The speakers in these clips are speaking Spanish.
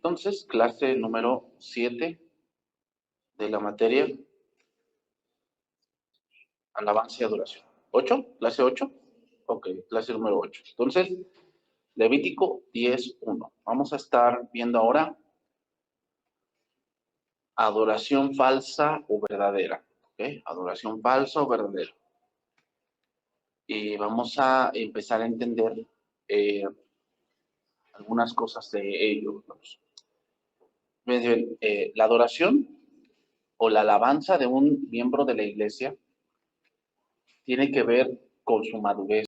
Entonces, clase número 7 de la materia alabanza y adoración. ¿8? ¿Clase 8? Ok, clase número 8. Entonces, Levítico 10:1. Vamos a estar viendo ahora adoración falsa o verdadera. ¿Ok? Adoración falsa o verdadera. Y vamos a empezar a entender algunas cosas de ello. La adoración o la alabanza de un miembro de la iglesia tiene que ver con su madurez.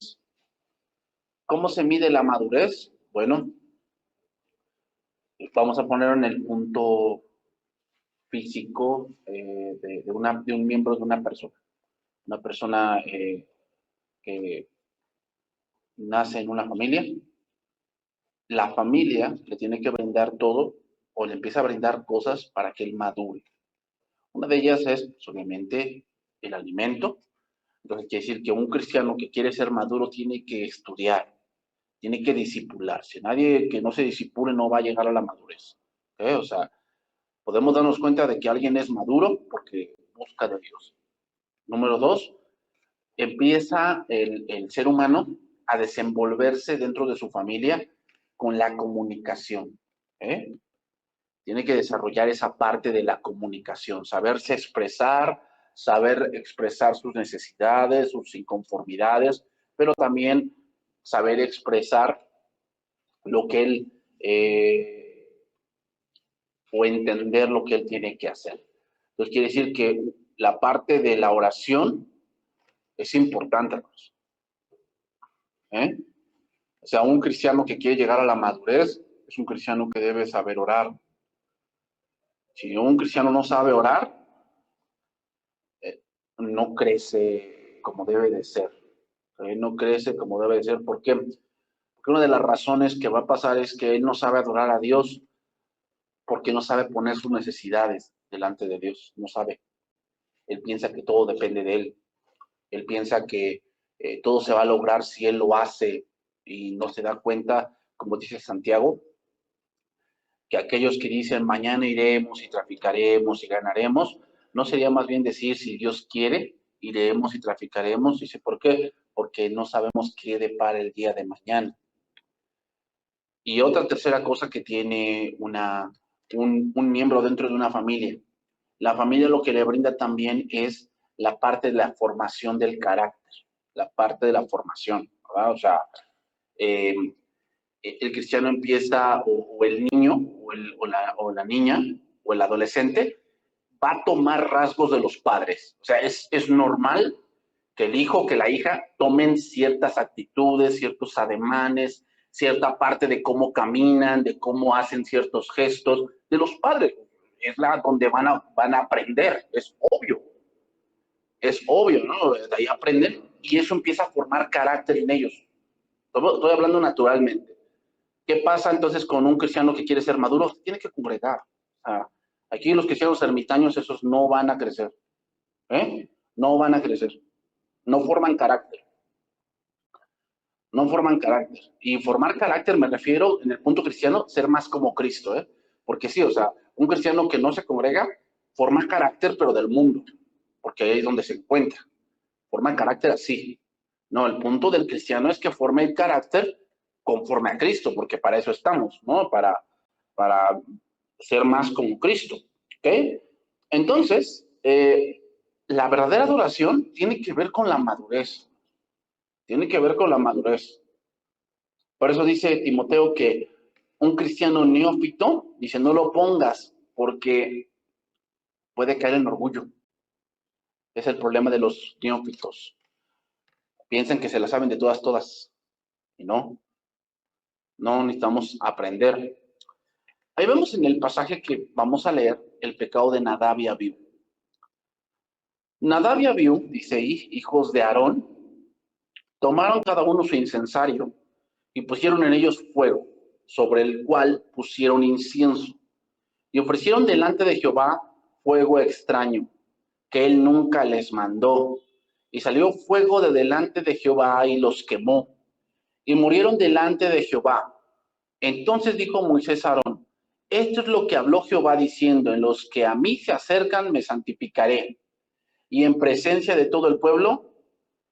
¿Cómo se mide la madurez? Bueno, vamos a ponerlo en el punto físico de un miembro de una persona. Una persona que nace en una familia. La familia le tiene que brindar todo o le empieza a brindar cosas para que él madure. Una de ellas es, pues, obviamente, el alimento. Entonces, quiere decir que un cristiano que quiere ser maduro tiene que estudiar, tiene que disipularse. Nadie que no se disipule no va a llegar a la madurez. ¿Okay? O sea, podemos darnos cuenta de que alguien es maduro porque busca de Dios. Número 2, empieza el ser humano a desenvolverse dentro de su familia con la comunicación. Tiene que desarrollar esa parte de la comunicación, saberse expresar, saber expresar sus necesidades, sus inconformidades, pero también saber expresar lo que él o entender lo que él tiene que hacer. Entonces quiere decir que la parte de la oración es importante. O sea, un cristiano que quiere llegar a la madurez es un cristiano que debe saber orar. Si un cristiano no sabe orar, no crece como debe de ser. No crece como debe de ser. ¿Por qué? Porque una de las razones que va a pasar es que él no sabe adorar a Dios porque no sabe poner sus necesidades delante de Dios. No sabe. Él piensa que todo depende de él. Él piensa que todo se va a lograr si él lo hace y no se da cuenta, como dice Santiago, que aquellos que dicen mañana iremos y traficaremos y ganaremos, no sería más bien decir si Dios quiere, iremos y traficaremos. Dice, ¿por qué? Porque no sabemos qué depara el día de mañana. Y otra tercera cosa que tiene un miembro dentro de una familia. La familia lo que le brinda también es la parte de la formación del carácter, la parte de la formación, ¿verdad? O sea, el cristiano empieza, o el niño, o la niña, o el adolescente, va a tomar rasgos de los padres. O sea, es normal que el hijo, que la hija tomen ciertas actitudes, ciertos ademanes, cierta parte de cómo caminan, de cómo hacen ciertos gestos de los padres. Es donde van a aprender, es obvio, ¿no? De ahí aprenden y eso empieza a formar carácter en ellos. Estoy hablando naturalmente. ¿Qué pasa entonces con un cristiano que quiere ser maduro? Tiene que congregar. O sea, aquí los cristianos ermitaños, esos no van a crecer. No van a crecer. No forman carácter. No forman carácter. Y formar carácter me refiero, en el punto cristiano, ser más como Cristo. Porque sí, o sea, un cristiano que no se congrega forma carácter, pero del mundo. Porque ahí es donde se encuentra. Forma carácter así. No, el punto del cristiano es que forme el carácter conforme a Cristo, porque para eso estamos, ¿no? Para ser más como Cristo, ¿ok? Entonces, la verdadera adoración tiene que ver con la madurez. Tiene que ver con la madurez. Por eso dice Timoteo que un cristiano neófito, dice, no lo pongas porque puede caer en orgullo. Es el problema de los neófitos. Piensan que se la saben de todas. Y no necesitamos aprender. Ahí vemos en el pasaje que vamos a leer el pecado de Nadab y Abiú. Nadab y Abiú, dice ahí, hijos de Aarón, tomaron cada uno su incensario y pusieron en ellos fuego, sobre el cual pusieron incienso, y ofrecieron delante de Jehová fuego extraño, que él nunca les mandó. Y salió fuego de delante de Jehová y los quemó, y murieron delante de Jehová. Entonces dijo Moisés a Aarón, Esto es lo que habló Jehová diciendo, en los que a mí se acercan me santificaré, y en presencia de todo el pueblo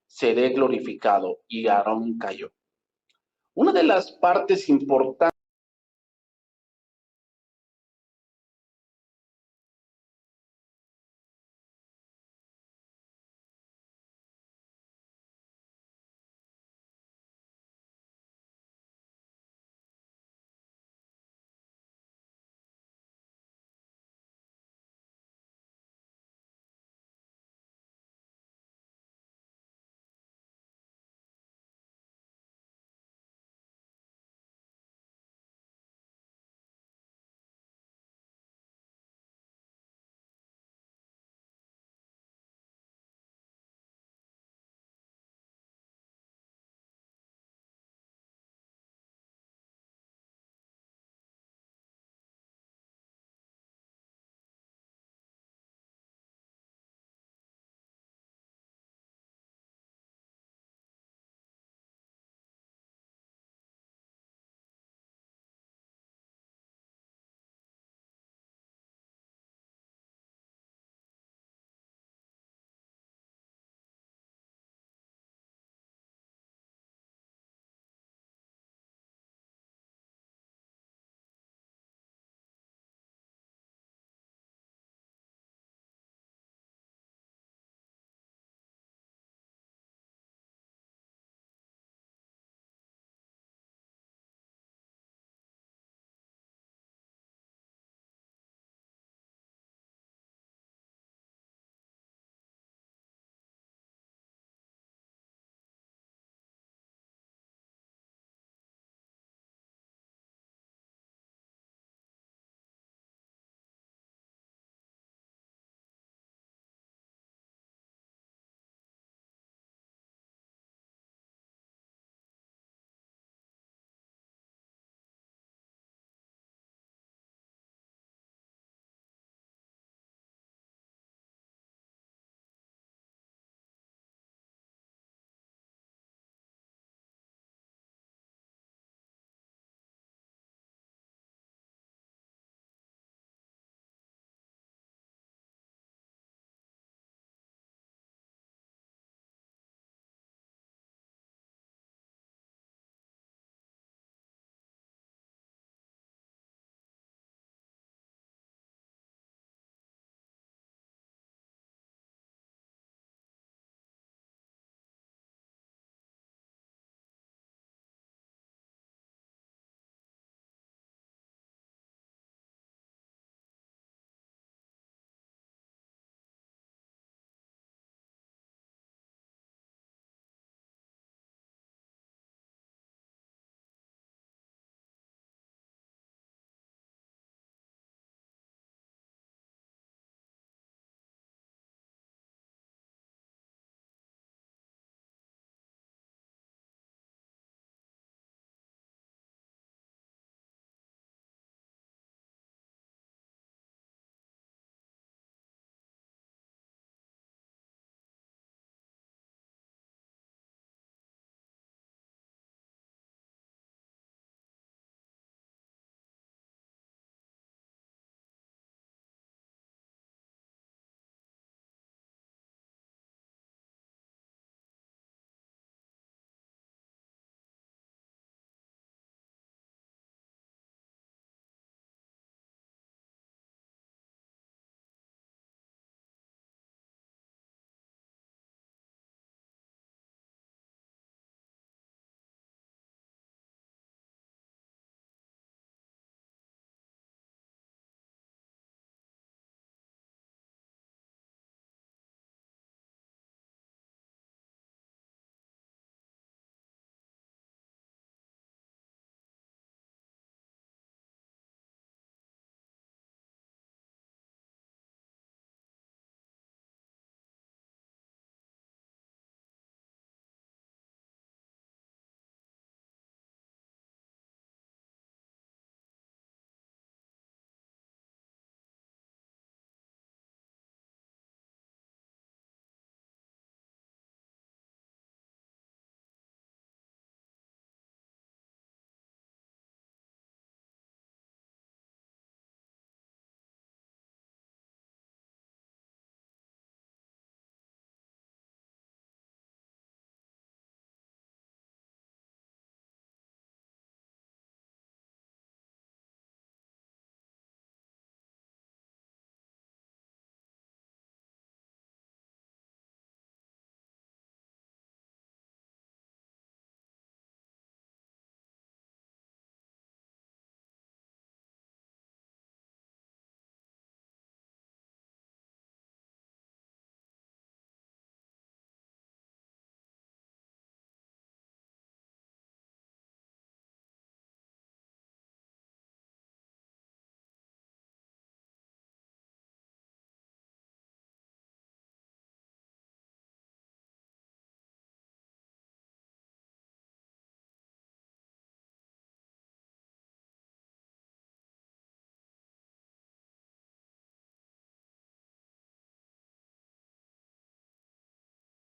seré glorificado. Y Aarón cayó. Una de las partes importantes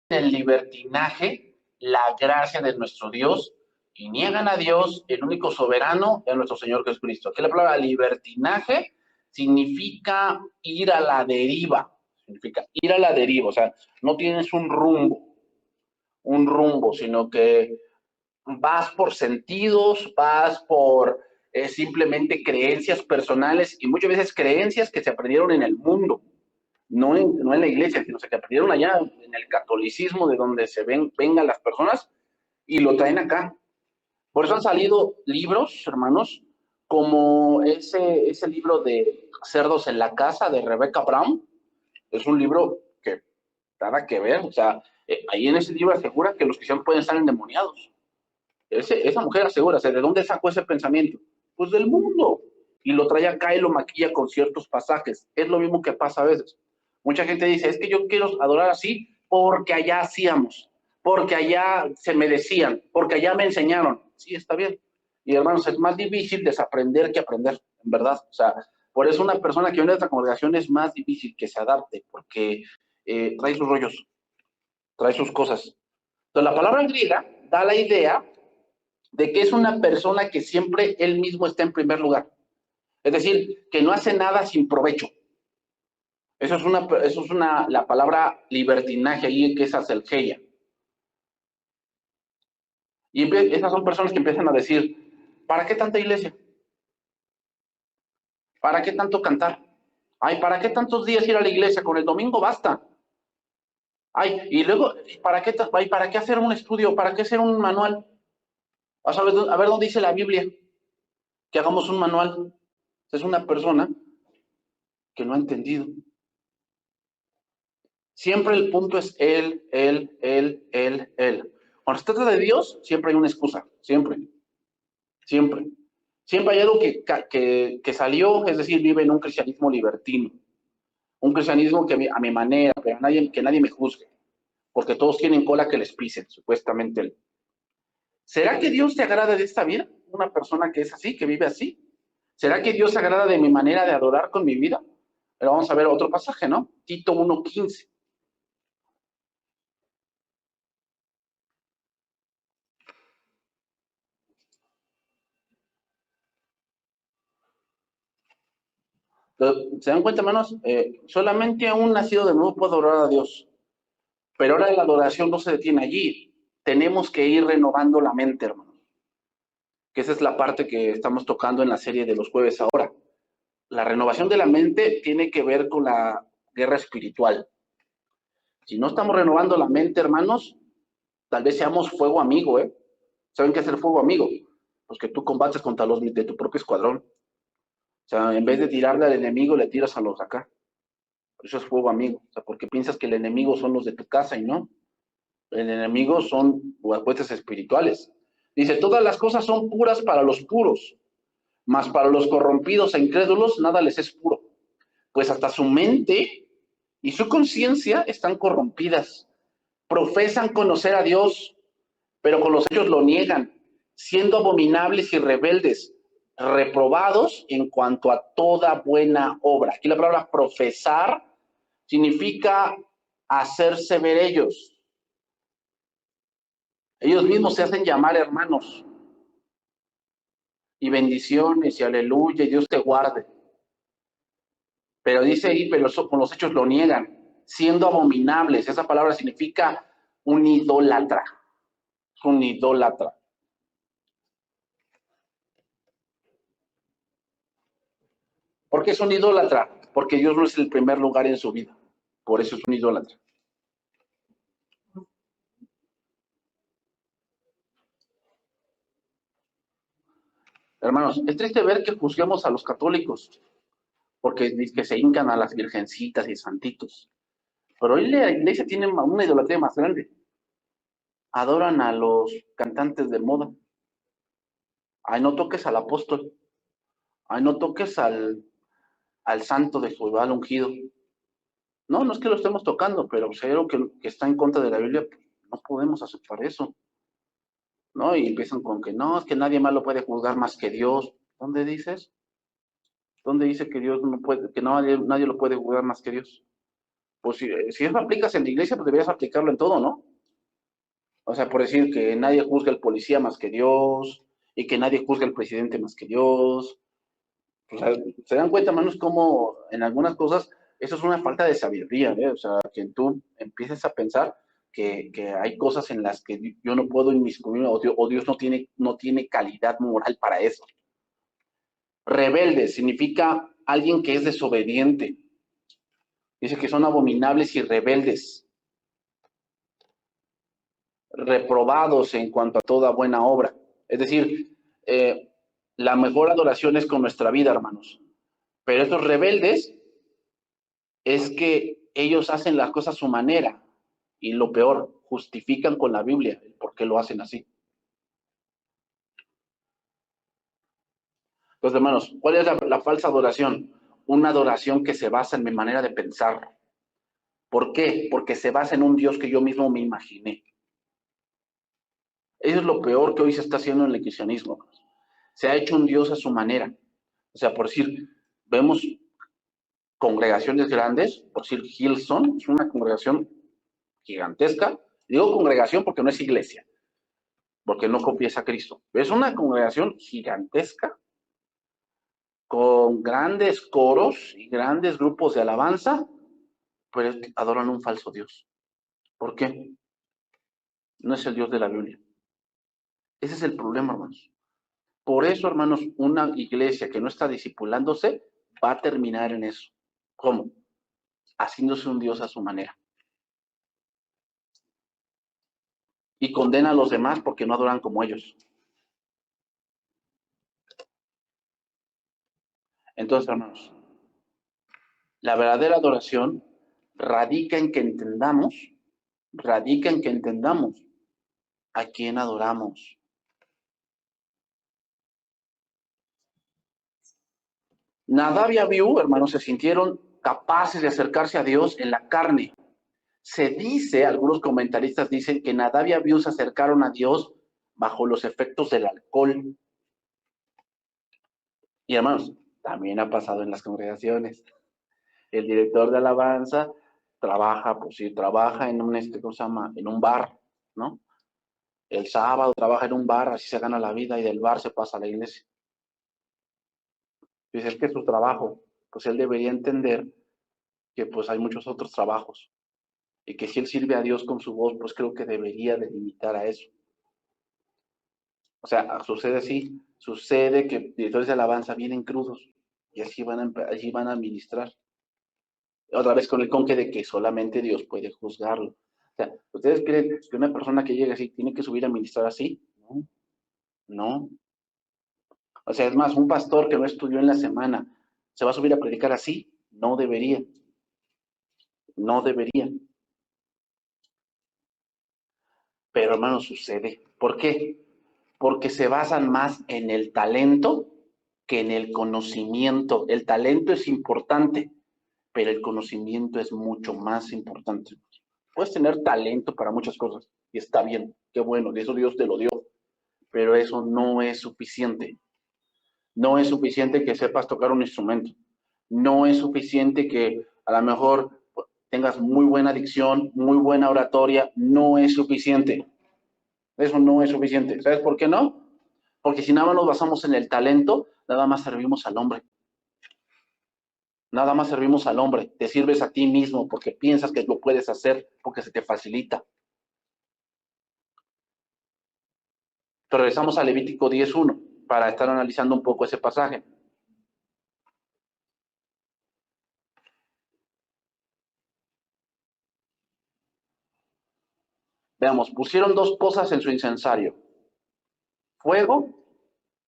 el libertinaje la gracia de nuestro Dios y niegan a Dios, el único soberano, y a nuestro Señor Jesucristo. Aquí la palabra libertinaje significa ir a la deriva, o sea, no tienes un rumbo, sino que vas por sentidos, vas por simplemente creencias personales y muchas veces creencias que se aprendieron en el mundo, no en la iglesia, sino que aprendieron allá en el catolicismo, de donde vengan las personas y lo traen acá. Por eso han salido libros, hermanos, como ese libro de Cerdos en la Casa de Rebecca Brown. Es un libro que nada que ver, o sea, ahí en ese libro asegura que los cristianos pueden estar endemoniados. Esa mujer asegura, ¿de dónde sacó ese pensamiento? Pues del mundo. Y lo trae acá y lo maquilla con ciertos pasajes. Es lo mismo que pasa a veces. Mucha gente dice, es que yo quiero adorar así porque allá hacíamos, porque allá se me decían, porque allá me enseñaron. Sí, está bien. Y hermanos, es más difícil desaprender que aprender, en verdad. O sea, por eso una persona que viene de esta congregación es más difícil que se adapte, porque trae sus rollos, trae sus cosas. Entonces, la palabra griega da la idea de que es una persona que siempre él mismo está en primer lugar. Es decir, que no hace nada sin provecho. Eso es la palabra libertinaje ahí, que es aselgeia. Y esas son personas que empiezan a decir, ¿para qué tanta iglesia? ¿Para qué tanto cantar? Ay, ¿para qué tantos días ir a la iglesia? Con el domingo basta. Ay, y luego, ¿para qué hacer un estudio? ¿Para qué hacer un manual? A ver dónde dice la Biblia que hagamos un manual. Es una persona que no ha entendido. Siempre el punto es él. Cuando se trata de Dios, siempre hay una excusa, siempre. Siempre hay algo que salió, es decir, vive en un cristianismo libertino, un cristianismo que a mi manera, pero que nadie me juzgue, porque todos tienen cola que les pisen, supuestamente. ¿Será que Dios te agrada de esta vida? Una persona que es así, que vive así. ¿Será que Dios se agrada de mi manera de adorar con mi vida? Pero vamos a ver otro pasaje, ¿no? Tito 1:15. ¿Se dan cuenta, hermanos? Solamente a un nacido de nuevo puede adorar a Dios. Pero ahora la adoración no se detiene allí. Tenemos que ir renovando la mente, hermanos. Que esa es la parte que estamos tocando en la serie de los jueves ahora. La renovación de la mente tiene que ver con la guerra espiritual. Si no estamos renovando la mente, hermanos, tal vez seamos fuego amigo, ¿eh? ¿Saben qué es el fuego amigo? Pues que tú combates contra los de tu propio escuadrón. O sea, en vez de tirarle al enemigo, le tiras a los de acá. Por eso es fuego amigo. O sea, porque piensas que el enemigo son los de tu casa y no. El enemigo son huestes espirituales. Dice, todas las cosas son puras para los puros, mas para los corrompidos e incrédulos nada les es puro. Pues hasta su mente y su conciencia están corrompidas. Profesan conocer a Dios, pero con los hechos lo niegan, siendo abominables y rebeldes, reprobados en cuanto a toda buena obra. Aquí la palabra profesar significa hacerse ver ellos. Ellos mismos se hacen llamar hermanos. Y bendiciones y aleluya, y Dios te guarde. Pero dice ahí, pero con los hechos lo niegan, siendo abominables. Esa palabra significa un idólatra. Un idólatra. ¿Por qué es un idólatra? Porque Dios no es el primer lugar en su vida. Por eso es un idólatra. Hermanos, es triste ver que juzguemos a los católicos, porque que se hincan a las virgencitas y santitos. Pero hoy la iglesia tiene una idolatría más grande. Adoran a los cantantes de moda. Ay, no toques al apóstol. Ay, no toques al santo de Jehová, al ungido. No, no es que lo estemos tocando, pero si hay algo que está en contra de la Biblia, pues, no podemos aceptar eso. ¿No? Y empiezan con que no, es que nadie más lo puede juzgar más que Dios. ¿Dónde dices? ¿Dónde dice que Dios no puede, que nadie lo puede juzgar más que Dios? pues si eso aplicas en la iglesia, pues deberías aplicarlo en todo, ¿no? O sea, por decir que nadie juzga al policía más que Dios y que nadie juzga al presidente más que Dios. O sea, se dan cuenta, hermanos, cómo en algunas cosas eso es una falta de sabiduría, ¿eh? O sea, que tú empieces a pensar que hay cosas en las que yo no puedo inmiscuirme o Dios no tiene calidad moral para eso. Rebelde significa alguien que es desobediente. Dice que son abominables y rebeldes, reprobados en cuanto a toda buena obra. Es decir, la mejor adoración es con nuestra vida, hermanos. Pero estos rebeldes es que ellos hacen las cosas a su manera y lo peor, justifican con la Biblia el por qué lo hacen así. Entonces, hermanos, ¿cuál es la falsa adoración? Una adoración que se basa en mi manera de pensar. ¿Por qué? Porque se basa en un Dios que yo mismo me imaginé. Eso es lo peor que hoy se está haciendo en el cristianismo. Se ha hecho un Dios a su manera. O sea, por decir, vemos congregaciones grandes, por decir, Hillsong es una congregación gigantesca. Digo congregación porque no es iglesia, porque no confiesa a Cristo. Es una congregación gigantesca, con grandes coros y grandes grupos de alabanza, pero adoran un falso Dios. ¿Por qué? No es el Dios de la Biblia. Ese es el problema, hermanos. Por eso, hermanos, una iglesia que no está discipulándose va a terminar en eso. ¿Cómo? Haciéndose un Dios a su manera. Y condena a los demás porque no adoran como ellos. Entonces, hermanos, la verdadera adoración radica en que entendamos a quién adoramos. Nadab y Abiú, hermanos, se sintieron capaces de acercarse a Dios en la carne. Se dice, algunos comentaristas dicen que Nadab y Abiú se acercaron a Dios bajo los efectos del alcohol. Y hermanos, también ha pasado en las congregaciones. El director de alabanza trabaja, pues sí, trabaja en ¿cómo se llama? En un bar, ¿no? El sábado trabaja en un bar, así se gana la vida y del bar se pasa a la iglesia. Dice, es que es su trabajo. Pues él debería entender que pues hay muchos otros trabajos y que si él sirve a Dios con su voz, pues creo que debería delimitar a eso. O sea, sucede así, sucede que directores de alabanza vienen crudos y allí van a ministrar. Otra vez con el conque de que solamente Dios puede juzgarlo. O sea, ¿ustedes creen que una persona que llega así tiene que subir a ministrar así? No, no. O sea, es más, un pastor que no estudió en la semana, ¿se va a subir a predicar así? No debería, no debería. Pero hermano, sucede. ¿Por qué? Porque se basan más en el talento que en el conocimiento. El talento es importante, pero el conocimiento es mucho más importante. Puedes tener talento para muchas cosas y está bien, qué bueno, de eso Dios te lo dio, pero eso no es suficiente. No es suficiente que sepas tocar un instrumento. No es suficiente que a lo mejor tengas muy buena dicción, muy buena oratoria. No es suficiente. Eso no es suficiente. ¿Sabes por qué no? Porque si nada más nos basamos en el talento, nada más servimos al hombre. Nada más servimos al hombre. Te sirves a ti mismo porque piensas que lo puedes hacer, porque se te facilita. Pero regresamos a Levítico 10:1 para estar analizando un poco ese pasaje. Veamos, pusieron dos cosas en su incensario: fuego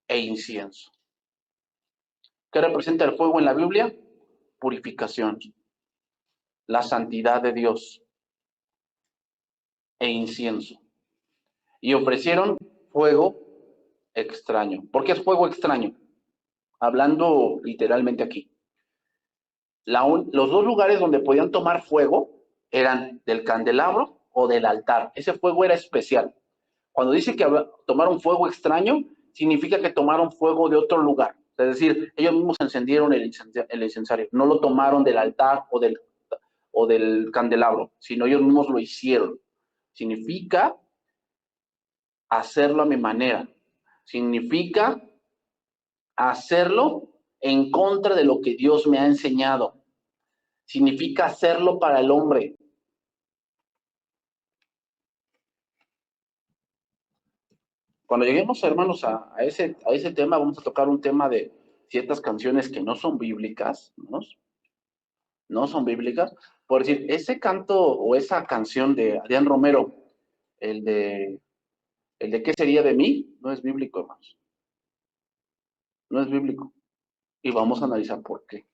e incienso. ¿Qué representa el fuego en la Biblia? Purificación, la santidad de Dios e incienso. Y ofrecieron fuego extraño. ¿Por qué es fuego extraño? Hablando literalmente aquí. Los dos lugares donde podían tomar fuego eran del candelabro o del altar. Ese fuego era especial. Cuando dice que tomaron fuego extraño, significa que tomaron fuego de otro lugar. Es decir, ellos mismos encendieron el incensario. No lo tomaron del altar o del candelabro, sino ellos mismos lo hicieron. Significa hacerlo a mi manera. Significa hacerlo en contra de lo que Dios me ha enseñado. Significa hacerlo para el hombre. Cuando lleguemos, hermanos, a ese tema, vamos a tocar un tema de ciertas canciones que no son bíblicas, ¿no? No son bíblicas. Por decir, ese canto o esa canción de Adrián Romero, el de ¿qué sería de mí? No es bíblico, hermanos. No es bíblico. Y vamos a analizar por qué.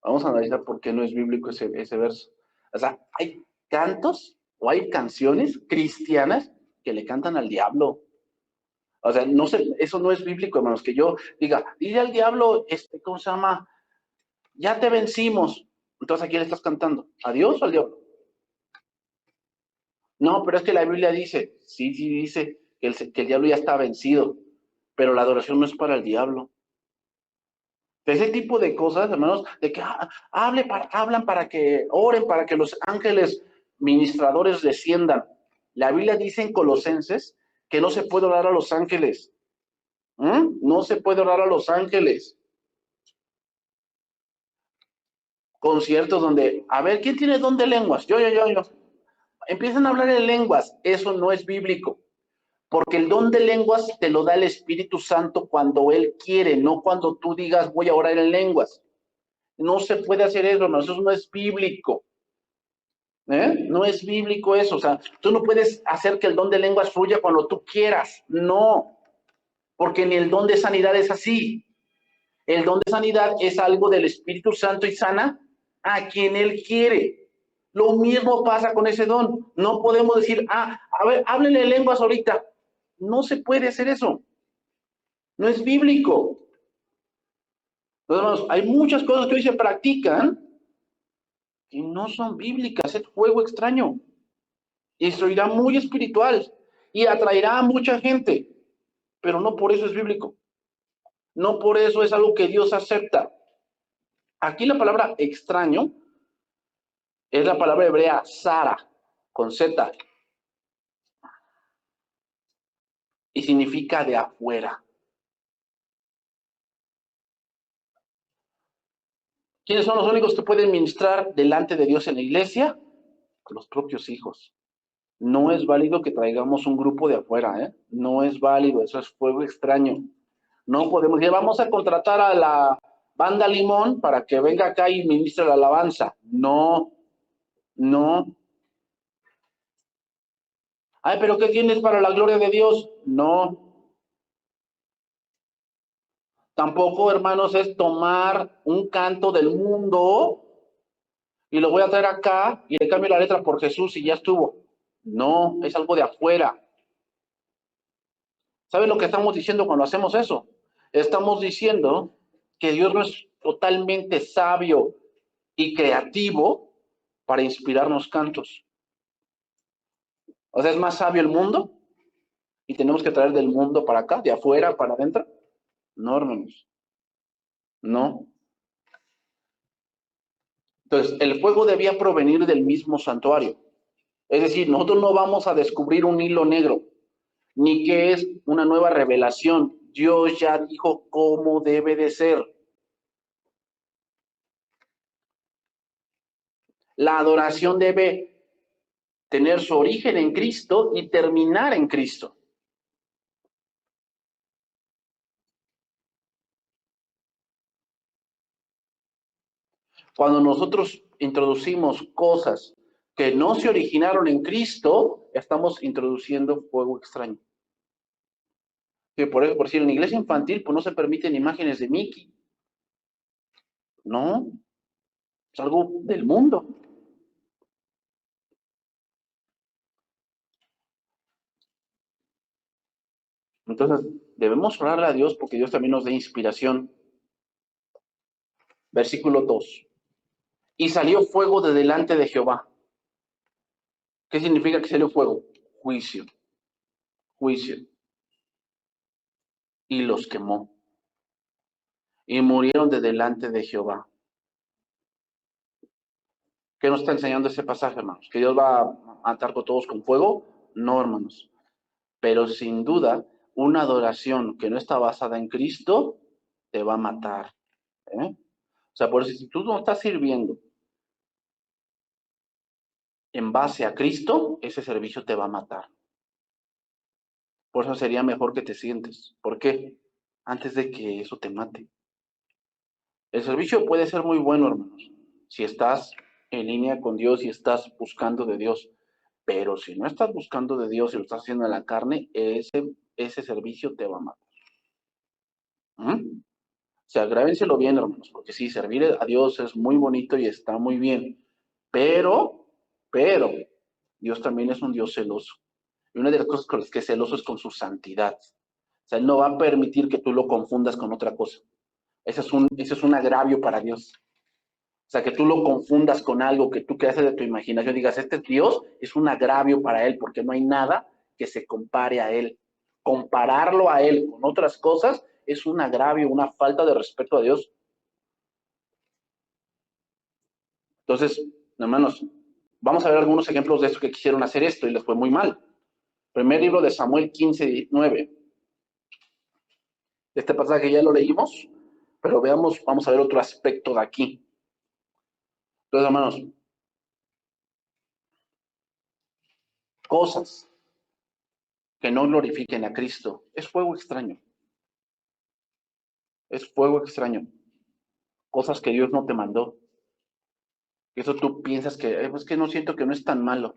Vamos a analizar por qué no es bíblico ese verso. O sea, hay cantos o hay canciones cristianas que le cantan al diablo. O sea, no sé, eso no es bíblico, hermanos, que yo diga, dile al diablo, ¿cómo se llama? Ya te vencimos. Entonces, ¿a quién le estás cantando? ¿A Dios o al diablo? No, pero es que la Biblia dice, sí dice que el diablo ya está vencido, pero la adoración no es para el diablo. Ese tipo de cosas, hermanos, de que hablan para que oren, para que los ángeles ministradores desciendan. La Biblia dice en Colosenses que no se puede orar a los ángeles. No se puede orar a los ángeles. Conciertos donde, a ver, ¿quién tiene don de lenguas? Yo. Empiezan a hablar en lenguas. Eso no es bíblico. Porque el don de lenguas te lo da el Espíritu Santo cuando Él quiere, no cuando tú digas voy a orar en lenguas. No se puede hacer eso, hermanos. Eso no es bíblico. No es bíblico eso. O sea, tú no puedes hacer que el don de lenguas fluya cuando tú quieras. No. Porque ni el don de sanidad es así. El don de sanidad es algo del Espíritu Santo y sana a quien Él quiere. Lo mismo pasa con ese don. No podemos decir, a ver, háblenle lenguas ahorita. No se puede hacer eso. No es bíblico. Entonces, hay muchas cosas que hoy se practican que no son bíblicas. Es juego extraño. Y eso irá muy espiritual y atraerá a mucha gente. Pero no por eso es bíblico. No por eso es algo que Dios acepta. Aquí la palabra extraño es la palabra hebrea Sara, con Z, y significa de afuera. ¿Quiénes son los únicos que pueden ministrar delante de Dios en la iglesia? Los propios hijos. No es válido que traigamos un grupo de afuera, ¿eh? No es válido, eso es fuego extraño. No podemos decir, vamos a contratar a la banda Limón para que venga acá y ministre la alabanza. No, no. Ay, pero ¿qué tienes para la gloria de Dios? No. Tampoco, hermanos, es tomar un canto del mundo y lo voy a traer acá y le cambio la letra por Jesús y ya estuvo. No, es algo de afuera. ¿Saben lo que estamos diciendo cuando hacemos eso? Estamos diciendo que Dios no es totalmente sabio y creativo para inspirarnos cantos. O sea, es más sabio el mundo y tenemos que traer del mundo para acá, de afuera para adentro. No, hermanos. No. Entonces, el fuego debía provenir del mismo santuario. Es decir, nosotros no vamos a descubrir un hilo negro, ni que es una nueva revelación. Dios ya dijo cómo debe de ser. La adoración debe tener su origen en Cristo y terminar en Cristo. Cuando nosotros introducimos cosas que no se originaron en Cristo, estamos introduciendo fuego extraño. Que por eso, por decir, en la iglesia infantil, pues no se permiten imágenes de Mickey. No, es algo del mundo. Entonces, debemos orarle a Dios porque Dios también nos dé inspiración. Versículo 2. Y salió fuego de delante de Jehová. ¿Qué significa que salió fuego? Juicio. Juicio. Y los quemó. Y murieron de delante de Jehová. ¿Qué nos está enseñando ese pasaje, hermanos? ¿Que Dios va a matar con todos con fuego? No, hermanos. Pero sin duda, una adoración que no está basada en Cristo te va a matar. ¿Eh? O sea, por eso, si tú no estás sirviendo en base a Cristo, ese servicio te va a matar. Por eso sería mejor que te sientes. ¿Por qué? Antes de que eso te mate. El servicio puede ser muy bueno, hermanos, si estás en línea con Dios y estás buscando de Dios. Pero si no estás buscando de Dios y lo estás haciendo en la carne, ese servicio te va a matar. ¿Mm? O sea, grábenselo bien, hermanos, porque sí, servir a Dios es muy bonito y está muy bien. Pero, Dios también es un Dios celoso. Y una de las cosas con las que es celoso es con su santidad. O sea, Él no va a permitir que tú lo confundas con otra cosa. Ese es un agravio para Dios. O sea, que tú lo confundas con algo que tú creaste de tu imaginación, digas, este Dios es un agravio para Él, porque no hay nada que se compare a Él. Compararlo a Él con otras cosas es un agravio, una falta de respeto a Dios. Entonces, hermanos, vamos a ver algunos ejemplos de estos que quisieron hacer esto y les fue muy mal. Primer libro de Samuel 15:9. Este pasaje ya lo leímos, pero veamos, vamos a ver otro aspecto de aquí. Entonces, hermanos, cosas que no glorifiquen a Cristo es fuego extraño. Es fuego extraño. Cosas que Dios no te mandó. Eso tú piensas que, es que no siento que no es tan malo.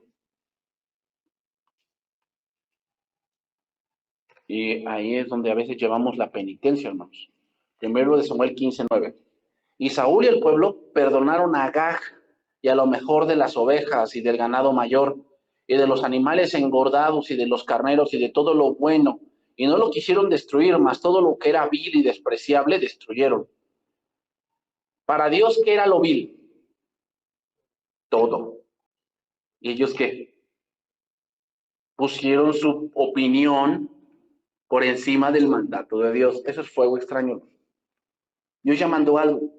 Y ahí es donde a veces llevamos la penitencia, hermanos. Primero de Samuel 15:9. Y Saúl y el pueblo perdonaron a Agag y a lo mejor de las ovejas y del ganado mayor y de los animales engordados y de los carneros y de todo lo bueno. Y no lo quisieron destruir, mas todo lo que era vil y despreciable destruyeron. Para Dios, ¿qué era lo vil? Todo. ¿Y ellos qué? Pusieron su opinión por encima del mandato de Dios. Eso es fuego extraño. Dios ya mandó algo.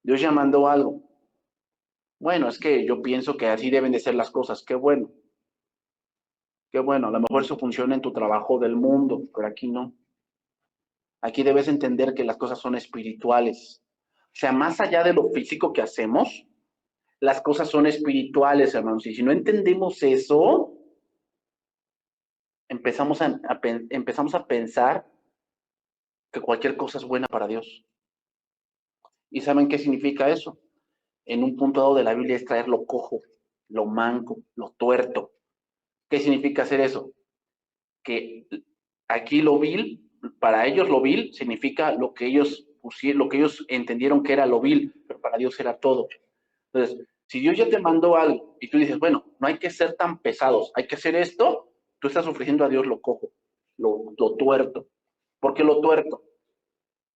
Dios ya mandó algo. Bueno, es que yo pienso que así deben de ser las cosas. Qué bueno. Qué bueno. A lo mejor eso funciona en tu trabajo del mundo, pero aquí no. Aquí debes entender que las cosas son espirituales. O sea, más allá de lo físico que hacemos, las cosas son espirituales, hermanos. Y si no entendemos eso, empezamos a pensar que cualquier cosa es buena para Dios. ¿Y saben qué significa eso? En un punto dado de la Biblia es traer lo cojo, lo manco, lo tuerto. ¿Qué significa hacer eso? Que aquí lo vil, para ellos lo vil significa lo que ellos pusieron, lo que ellos entendieron que era lo vil, pero para Dios era todo. Entonces, si Dios ya te mandó algo y tú dices, bueno, no hay que ser tan pesados, hay que hacer esto, tú estás ofreciendo a Dios lo cojo, lo tuerto. ¿Por qué lo tuerto?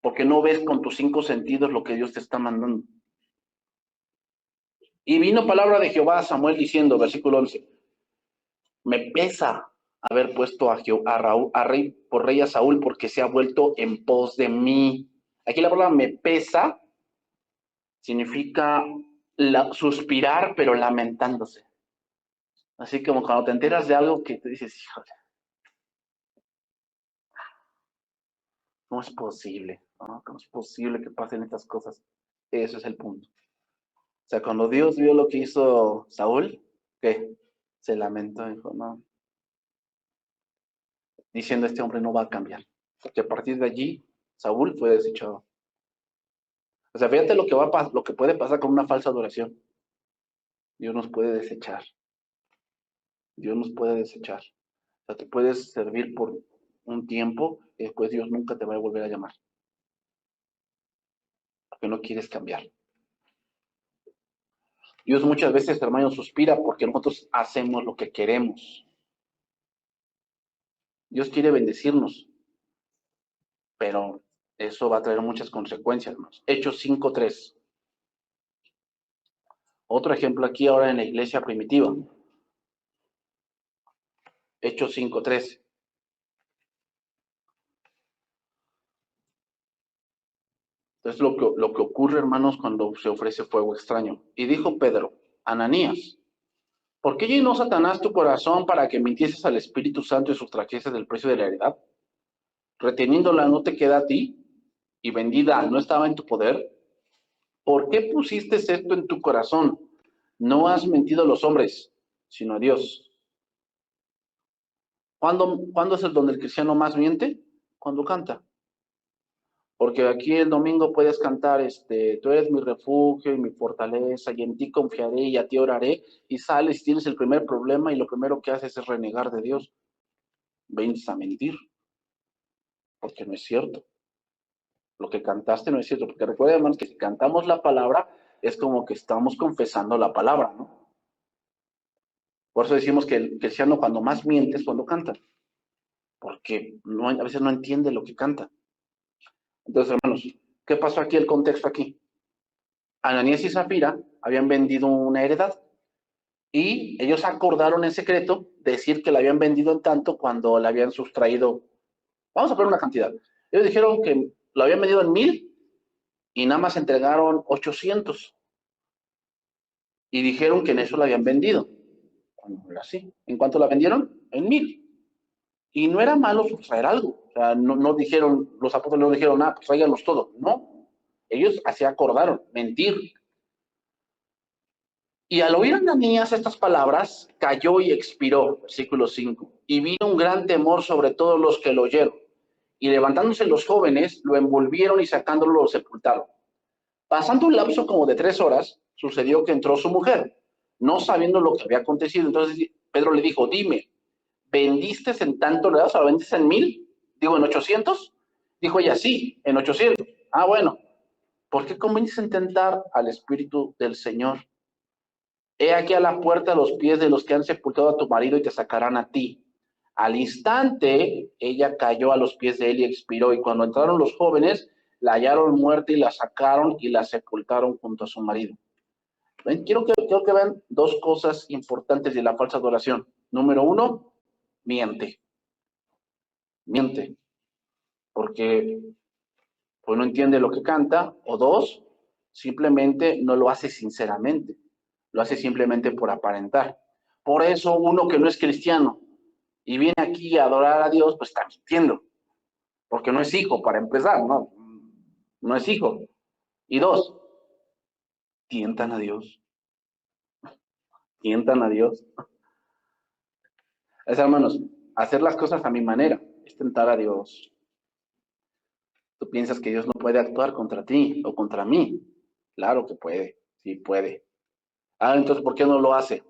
Porque no ves con tus 5 sentidos lo que Dios te está mandando. Y vino palabra de Jehová a Samuel diciendo, versículo 11, me pesa haber puesto a rey por rey a Saúl porque se ha vuelto en pos de mí. Aquí la palabra me pesa significa suspirar pero lamentándose. Así como cuando te enteras de algo que te dices, híjole, ¿cómo es posible? ¿No? ¿Cómo es posible que pasen estas cosas? Eso es el punto. O sea, cuando Dios vio lo que hizo Saúl, ¿qué? Se lamentó y dijo, no, diciendo este hombre no va a cambiar. Porque a partir de allí, Saúl fue desechado. O sea, fíjate lo que puede pasar con una falsa adoración. Dios nos puede desechar. Dios nos puede desechar. O sea, te puedes servir por un tiempo y después Dios nunca te va a volver a llamar. Porque no quieres cambiar. Dios muchas veces, hermano, suspira porque nosotros hacemos lo que queremos. Dios quiere bendecirnos, pero eso va a traer muchas consecuencias, hermanos. Hechos 5:3. Otro ejemplo aquí ahora en la iglesia primitiva. Hechos 5:3. Entonces lo que ocurre, hermanos, cuando se ofrece fuego extraño. Y dijo Pedro, Ananías, ¿por qué llenó Satanás tu corazón para que mintieses al Espíritu Santo y sustrajeses del precio de la heredad? Reteniéndola no te queda a ti, y vendida no estaba en tu poder. ¿Por qué pusiste esto en tu corazón? No has mentido a los hombres, sino a Dios. ¿Cuándo es el donde el cristiano más miente? Cuando canta. Porque aquí el domingo puedes cantar, tú eres mi refugio y mi fortaleza, y en ti confiaré y a ti oraré, y sales y tienes el primer problema y lo primero que haces es renegar de Dios. Vienes a mentir, porque no es cierto. Lo que cantaste no es cierto, porque recuerden, hermanos, que si cantamos la palabra, es como que estamos confesando la palabra, ¿no? Por eso decimos que el cristiano cuando más miente es cuando canta, porque a veces no entiende lo que canta. Entonces, hermanos, ¿qué pasó aquí, el contexto aquí? Ananías y Zafira habían vendido una heredad y ellos acordaron en secreto decir que la habían vendido en tanto cuando la habían sustraído. Vamos a poner una cantidad. Ellos dijeron que lo habían vendido en 1,000 y nada más entregaron 800. Y dijeron que en eso la habían vendido. Cuando no era así. ¿En cuánto la vendieron? En 1,000. Y no era malo sustraer algo. O sea, no dijeron, los apóstoles no dijeron, pues tráiganos todo. No. Ellos así acordaron, mentir. Y al oír Ananías estas palabras, cayó y expiró, versículo 5. Y vino un gran temor sobre todos los que lo oyeron. Y levantándose los jóvenes, lo envolvieron y sacándolo lo sepultaron. Pasando un lapso como de 3 horas, sucedió que entró su mujer, no sabiendo lo que había acontecido. Entonces Pedro le dijo, dime, ¿vendiste en tanto le das o la vendiste en 1,000? Digo, ¿en 800? Dijo ella, sí, en 800. Ah, bueno, ¿por qué conviniste en tentar al Espíritu del Señor? He aquí a la puerta los pies de los que han sepultado a tu marido y te sacarán a ti. Al instante, ella cayó a los pies de él y expiró. Y cuando entraron los jóvenes, la hallaron muerta y la sacaron y la sepultaron junto a su marido. ¿Ven? Quiero que vean dos cosas importantes de la falsa adoración. Número 1, miente. Miente. Porque pues no entiende lo que canta. O 2, simplemente no lo hace sinceramente. Lo hace simplemente por aparentar. Por eso uno que no es cristiano y viene aquí a adorar a Dios, pues está mintiendo. Porque no es hijo, para empezar, ¿no? No es hijo. Y 2, tientan a Dios. Tientan a Dios. Es, hermanos, hacer las cosas a mi manera es tentar a Dios. Tú piensas que Dios no puede actuar contra ti o contra mí. Claro que puede, sí puede. Entonces, ¿por qué no lo hace?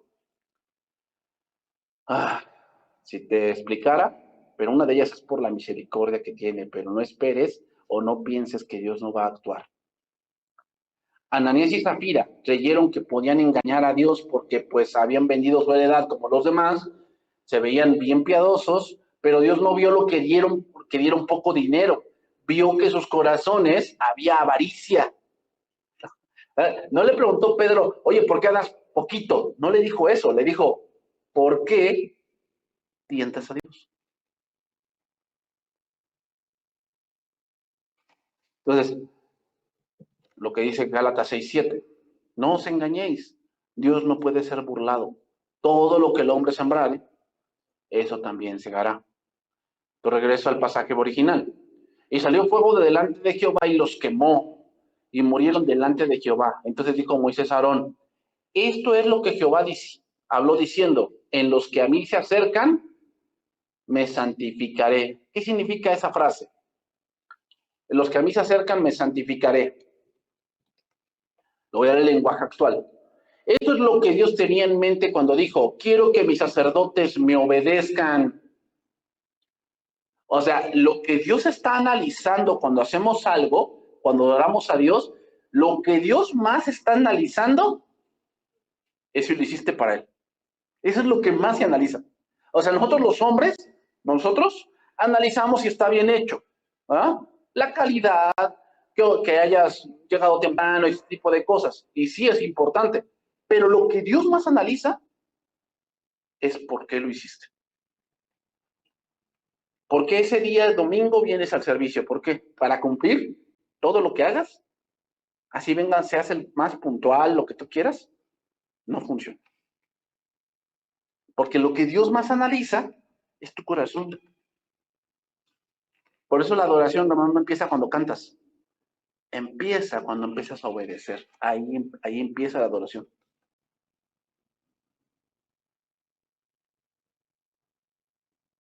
Si te explicara, pero una de ellas es por la misericordia que tiene, pero no esperes o no pienses que Dios no va a actuar. Ananías y Zafira creyeron que podían engañar a Dios porque pues habían vendido su heredad como los demás, se veían bien piadosos, pero Dios no vio lo que dieron porque dieron poco dinero, vio que sus corazones había avaricia. No le preguntó Pedro, oye, ¿por qué das poquito? No le dijo eso, le dijo, ¿por qué tientas a Dios? Entonces, lo que dice Gálatas 6:7, no os engañéis, Dios no puede ser burlado. Todo lo que el hombre sembrare, eso también segará. Pero regreso al pasaje original. Y salió fuego de delante de Jehová y los quemó, y murieron delante de Jehová. Entonces dijo Moisés a Aarón, esto es lo que Jehová habló diciendo, en los que a mí se acercan, me santificaré. ¿Qué significa esa frase? En los que a mí se acercan, me santificaré. Lo voy a dar en lenguaje actual. Esto es lo que Dios tenía en mente cuando dijo, quiero que mis sacerdotes me obedezcan. O sea, lo que Dios está analizando cuando hacemos algo, cuando adoramos a Dios, lo que Dios más está analizando es si lo hiciste para Él. Eso es lo que más se analiza. O sea, nosotros los hombres, nosotros analizamos si está bien hecho. ¿Ah? La calidad, que hayas llegado temprano, ese tipo de cosas. Y sí es importante. Pero lo que Dios más analiza es por qué lo hiciste. ¿Por qué ese día, domingo, vienes al servicio? ¿Por qué? ¿Para cumplir? todo lo que hagas, así venga, seas el más puntual, lo que tú quieras, no funciona. Porque lo que Dios más analiza es tu corazón. Por eso la adoración no empieza cuando cantas. Empieza cuando empiezas a obedecer. Ahí empieza la adoración.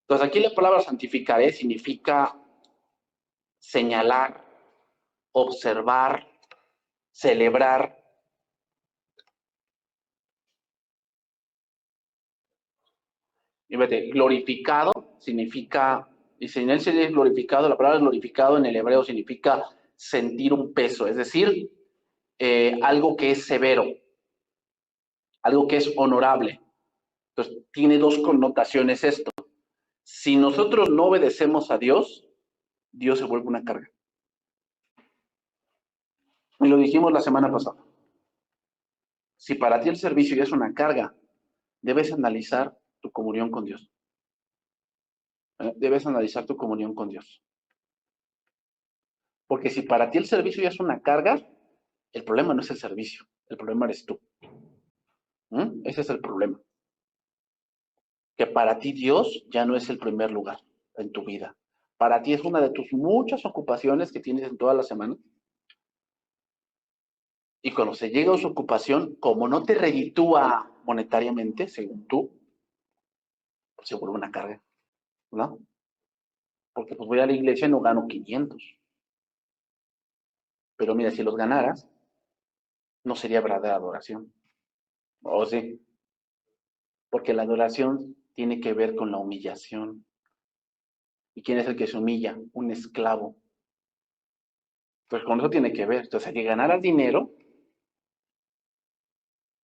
Entonces aquí la palabra santificaré significa señalar, observar, celebrar. Y fíjate, glorificado significa, dice, en él se es glorificado, la palabra glorificado en el hebreo significa sentir un peso, es decir, algo que es severo, algo que es honorable. Entonces, tiene dos connotaciones esto. Si nosotros no obedecemos a Dios, Dios se vuelve una carga. Y lo dijimos la semana pasada. Si para ti el servicio ya es una carga, debes analizar tu comunión con Dios. Debes analizar tu comunión con Dios. Porque si para ti el servicio ya es una carga, el problema no es el servicio, el problema eres tú. Ese es el problema. Que para ti Dios ya no es el primer lugar en tu vida. Para ti es una de tus muchas ocupaciones que tienes en toda la semana. Y cuando se llega a su ocupación, como no te reditúa monetariamente, según tú, pues se vuelve una carga, ¿no? Porque pues voy a la iglesia y no gano 500. Pero mira, si los ganaras, no sería verdadera adoración. ¿O sí? Porque la adoración tiene que ver con la humillación. ¿Y quién es el que se humilla? Un esclavo. Pues con eso tiene que ver. Entonces, si ganaras dinero,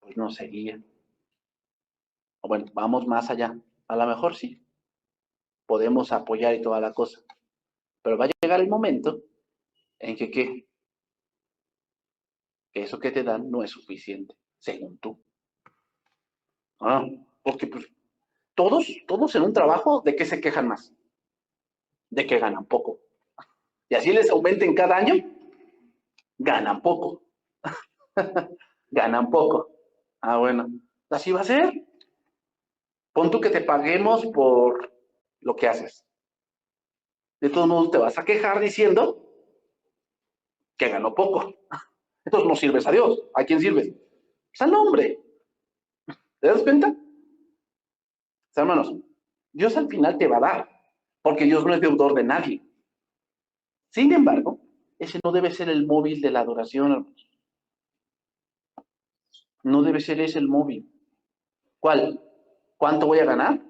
pues no sería. O bueno, vamos más allá. A lo mejor sí, podemos apoyar y toda la cosa. Pero va a llegar el momento en que, ¿qué? Que eso que te dan no es suficiente, según tú. Ah, porque pues todos en un trabajo, ¿de qué se quejan más? De que ganan poco. Y así les aumenten cada año, ganan poco. Ganan poco. Ah, bueno, así va a ser. Pon tú que te paguemos por lo que haces. De todos modos te vas a quejar diciendo que ganó poco. Entonces no sirves a Dios. ¿A quién sirves? Pues al hombre. ¿Te das cuenta? Hermanos, Dios al final te va a dar, porque Dios no es deudor de nadie. Sin embargo, ese no debe ser el móvil de la adoración, hermanos. No debe ser ese el móvil. ¿Cuál? ¿Cuánto voy a ganar?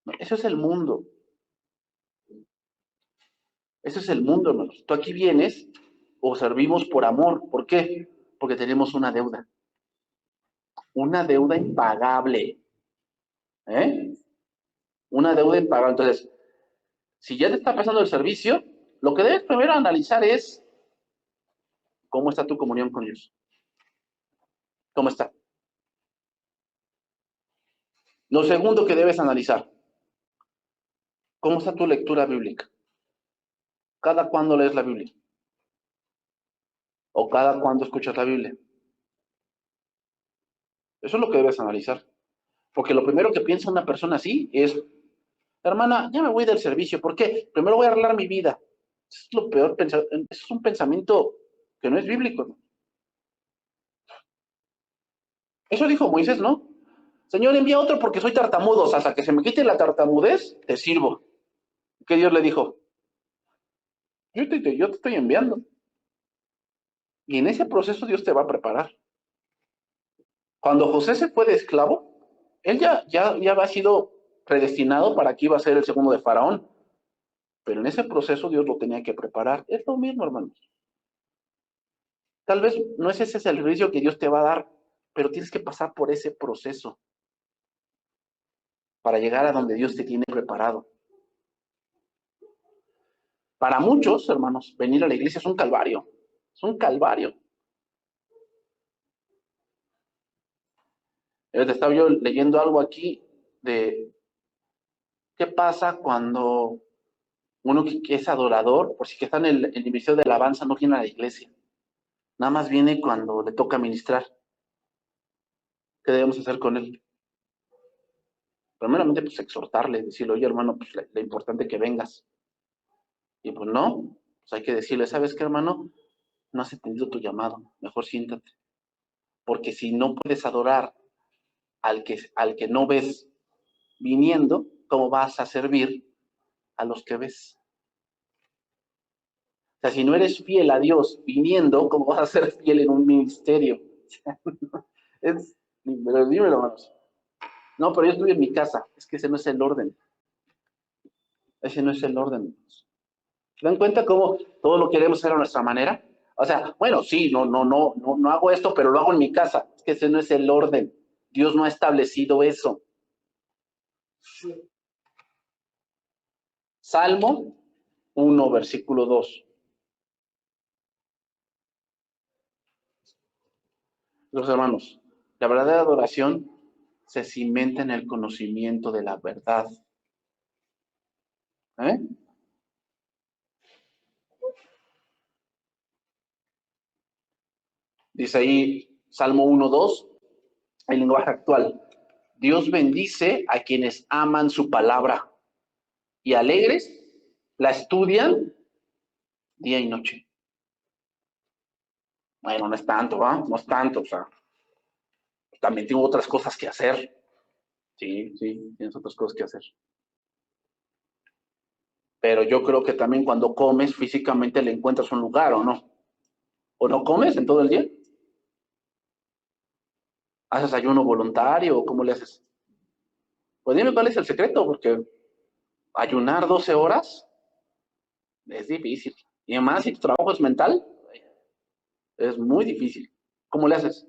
No, eso es el mundo. Eso es el mundo, hermanos. Tú aquí vienes o servimos por amor. ¿Por qué? Porque tenemos una deuda. Una deuda impagable. ¿Eh? Una deuda impagable. Entonces, si ya te está pasando el servicio, lo que debes primero analizar es cómo está tu comunión con Dios. ¿Cómo está? Lo segundo que debes analizar, ¿cómo está tu lectura bíblica? ¿Cada cuándo lees la Biblia? ¿O cada cuándo escuchas la Biblia? Eso es lo que debes analizar. Porque lo primero que piensa una persona así es, hermana, ya me voy del servicio. ¿Por qué? Primero voy a arreglar mi vida. Eso es lo peor, eso es un pensamiento que no es bíblico, ¿no? Eso dijo Moisés, ¿no? Señor, envía otro porque soy tartamudo. O sea, hasta que se me quite la tartamudez, te sirvo. ¿Qué Dios le dijo? Yo te estoy enviando. Y en ese proceso Dios te va a preparar. Cuando José se fue de esclavo, él ya había sido predestinado para que iba a ser el segundo de Faraón. Pero en ese proceso Dios lo tenía que preparar. Es lo mismo, hermanos. Tal vez no es ese el servicio que Dios te va a dar, pero tienes que pasar por ese proceso para llegar a donde Dios te tiene preparado. Para muchos, hermanos, venir a la iglesia es un calvario. Es un calvario. Estaba yo leyendo algo aquí de qué pasa cuando Uno que es adorador, por si que está en el ministerio de alabanza, no viene a la iglesia. Nada más viene cuando le toca ministrar. ¿Qué debemos hacer con él? Primeramente, pues exhortarle, decirle, oye hermano, pues lo importante que vengas. Y pues no, pues hay que decirle, ¿sabes qué hermano? No has entendido tu llamado, mejor siéntate. Porque si no puedes adorar al que no ves viniendo, ¿cómo vas a servir a los que ves? O sea, si no eres fiel a Dios viniendo, ¿cómo vas a ser fiel en un ministerio? Dímelo, hermanos. No, pero yo estoy en mi casa. Es que ese no es el orden. Ese no es el orden. ¿Se dan cuenta cómo todo lo queremos hacer a nuestra manera? O sea, bueno, sí, no hago esto, pero lo hago en mi casa. Es que ese no es el orden. Dios no ha establecido eso. Salmo 1, versículo 2. Los hermanos, la verdadera adoración se cimenta en el conocimiento de la verdad. ¿Eh? Dice ahí Salmo 1, 2, el lenguaje actual. Dios bendice a quienes aman su palabra y alegres la estudian día y noche. Bueno, no es tanto, ¿va? No es tanto, o sea, también tengo otras cosas que hacer. Sí, tienes otras cosas que hacer. Pero yo creo que también cuando comes, físicamente le encuentras un lugar, ¿o no? ¿O no comes en todo el día? ¿Haces ayuno voluntario o cómo le haces? Pues dime cuál es el secreto, porque ayunar 12 horas es difícil. Y además, si tu trabajo es mental, es muy difícil. ¿Cómo le haces?